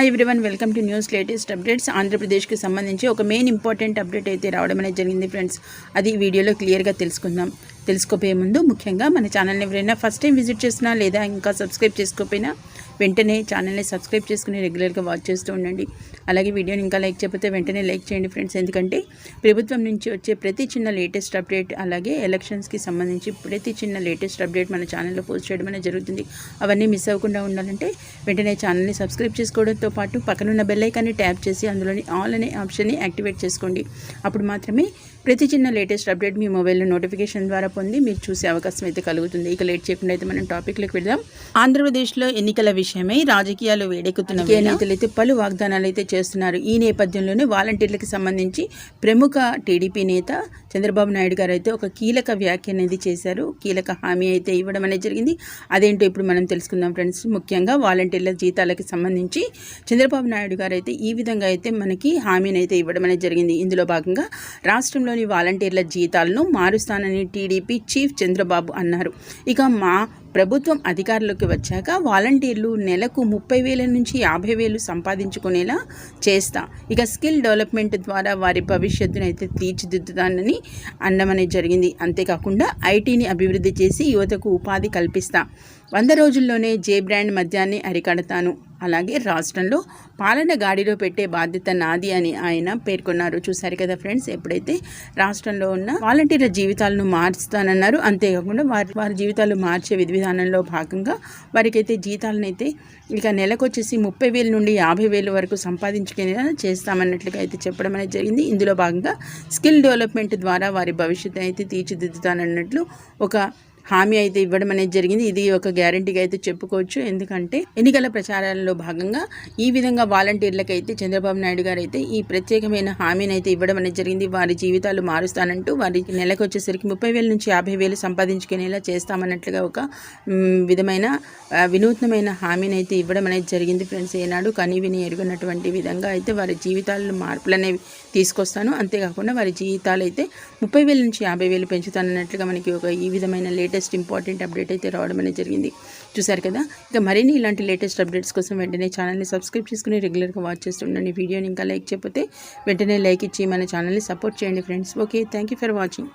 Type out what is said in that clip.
Hi everyone, welcome to news latest updates. ఆంధ్రప్రదేశ్కి సంబంధించి ఒక మెయిన్ ఇంపార్టెంట్ అప్డేట్ అయితే రావడం అనేది జరిగింది ఫ్రెండ్స్. అది వీడియోలో క్లియర్గా తెలుసుకోపోయే ముందు ముఖ్యంగా మన ఛానల్ని ఎవరైనా ఫస్ట్ టైం విజిట్ చేసినా లేదా ఇంకా సబ్స్క్రైబ్ చేసుకోకపోయినా వెంటనే ఛానల్ని సబ్స్క్రైబ్ చేసుకుని రెగ్యులర్గా వాచ్ చేస్తూ ఉండండి. అలాగే వీడియోని ఇంకా లైక్ చేయకపోతే వెంటనే లైక్ చేయండి ఫ్రెండ్స్. ఎందుకంటే ప్రభుత్వం నుంచి వచ్చే ప్రతి చిన్న లేటెస్ట్ అప్డేట్, అలాగే ఎలక్షన్స్కి సంబంధించి ప్రతి చిన్న లేటెస్ట్ అప్డేట్ మన ఛానల్లో పోస్ట్ చేయడం అనేది జరుగుతుంది. అవన్నీ మిస్ అవ్వకుండా ఉండాలంటే వెంటనే ఛానల్ని సబ్స్క్రైబ్ చేసుకోవడంతో పాటు పక్కనున్న బెల్ ఐకాన్ని ట్యాప్ చేసి అందులోని ఆల్ అనే ఆప్షన్ని యాక్టివేట్ చేసుకోండి. అప్పుడు మాత్రమే ప్రతి చిన్న లేటెస్ట్ అప్డేట్ మీ మొబైల్లో నోటిఫికేషన్ ద్వారా పొంది మీరు చూసే అవకాశం అయితే కలుగుతుంది. ఇక లేట్ చేయకుండా అయితే మనం టాపిక్లోకి వెళ్దాం. ఆంధ్రప్రదేశ్లో ఎన్నికల విషయమై రాజకీయాలు వేడెక్కుతున్న నేతలు అయితే పలు వాగ్దానాలు అయితే చేస్తున్నారు. ఈ నేపథ్యంలోనే వాలంటీర్లకు సంబంధించి ప్రముఖ టీడీపీ నేత చంద్రబాబు నాయుడు గారు అయితే ఒక కీలక వ్యాఖ్య అనేది చేశారు. కీలక హామీ అయితే ఇవ్వడం అనేది జరిగింది. అదేంటో ఇప్పుడు మనం తెలుసుకుందాం ఫ్రెండ్స్. ముఖ్యంగా వాలంటీర్ల జీతాలకు సంబంధించి చంద్రబాబు నాయుడు గారు అయితే ఈ విధంగా అయితే మనకి హామీని అయితే ఇవ్వడం అనేది జరిగింది. ఇందులో భాగంగా రాష్ట్రంలోని వాలంటీర్ల జీతాలను మారుస్తానని టీడీపీ చీఫ్ చంద్రబాబు అన్నారు. ఇక మా ప్రభుత్వం అధికారంలోకి వచ్చాక వాలంటీర్లు నెలకు 30,000 నుంచి 50,000 సంపాదించుకునేలా చేస్తా. ఇక స్కిల్ డెవలప్మెంట్ ద్వారా వారి భవిష్యత్తును అయితే తీర్చిదిద్దుతానని అనడం అనేది జరిగింది. అంతేకాకుండా ఐటీని అభివృద్ధి చేసి యువతకు ఉపాధి కల్పిస్తా. 100 రోజుల్లోనే జే బ్రాండ్ మద్యాన్ని అరికడతాను. అలాగే రాష్ట్రంలో పాలన గాడిలో పెట్టే బాధ్యత నాది అని ఆయన పేర్కొన్నారు. చూశారు కదా ఫ్రెండ్స్, ఎప్పుడైతే రాష్ట్రంలో ఉన్న వాలంటీర్ల జీవితాలను మార్చుతానన్నారు. అంతేకాకుండా వారి జీవితాలు మార్చే విధానంలో భాగంగా వారికైతే జీతాలను అయితే ఇక నెలకు వచ్చేసి 30,000 నుండి 50,000 వరకు సంపాదించుకునేలా చేస్తామన్నట్లుగా అయితే చెప్పడం అనేది జరిగింది. ఇందులో భాగంగా స్కిల్ డెవలప్మెంట్ ద్వారా వారి భవిష్యత్తును అయితే తీర్చిదిద్దుతానన్నట్లు ఒక హామీ అయితే ఇవ్వడం అనేది జరిగింది. ఇది ఒక గ్యారంటీగా అయితే చెప్పుకోవచ్చు. ఎందుకంటే ఎన్నికల ప్రచారాలలో భాగంగా ఈ విధంగా వాలంటీర్లకు అయితే చంద్రబాబు నాయుడు గారు అయితే ఈ ప్రత్యేకమైన హామీని అయితే ఇవ్వడం అనేది జరిగింది. వారి జీవితాలు మారుస్తానంటూ వారికి నెలకు వచ్చేసరికి 30,000 నుంచి 50,000 సంపాదించుకునేలా చేస్తామన్నట్లుగా ఒక విధమైన వినూత్నమైన హామీని అయితే ఇవ్వడం అనేది జరిగింది ఫ్రెండ్స్. ఏనాడు కనీవిని ఎరుగున్నటువంటి విధంగా అయితే వారి జీవితాల్లో మార్పులు అనేవి తీసుకొస్తాను. అంతేకాకుండా వారి జీవితాలు అయితే 30,000 నుంచి 50,000 పెంచుతానన్నట్లుగా మనకి ఒక ఈ విధమైన లేటెస్ట్ ఇంపార్టెంట్ అప్డేట్ అయితే రావడం అనేది జరిగింది. చూసారు కదా. ఇక మరిన్ని ఇలాంటి లేటెస్ట్ అప్డేట్స్ కోసం వెంటనే ఛానల్ని సబ్స్క్రైబ్ చేసుకుని రెగ్యులర్గా వాచ్ చేస్తుండండి. వీడియోని ఇంకా లైక్ చేయకపోతే వెంటనే లైక్ ఇచ్చి మన ఛానల్ని సపోర్ట్ చేయండి friends. Okay, thank you for watching.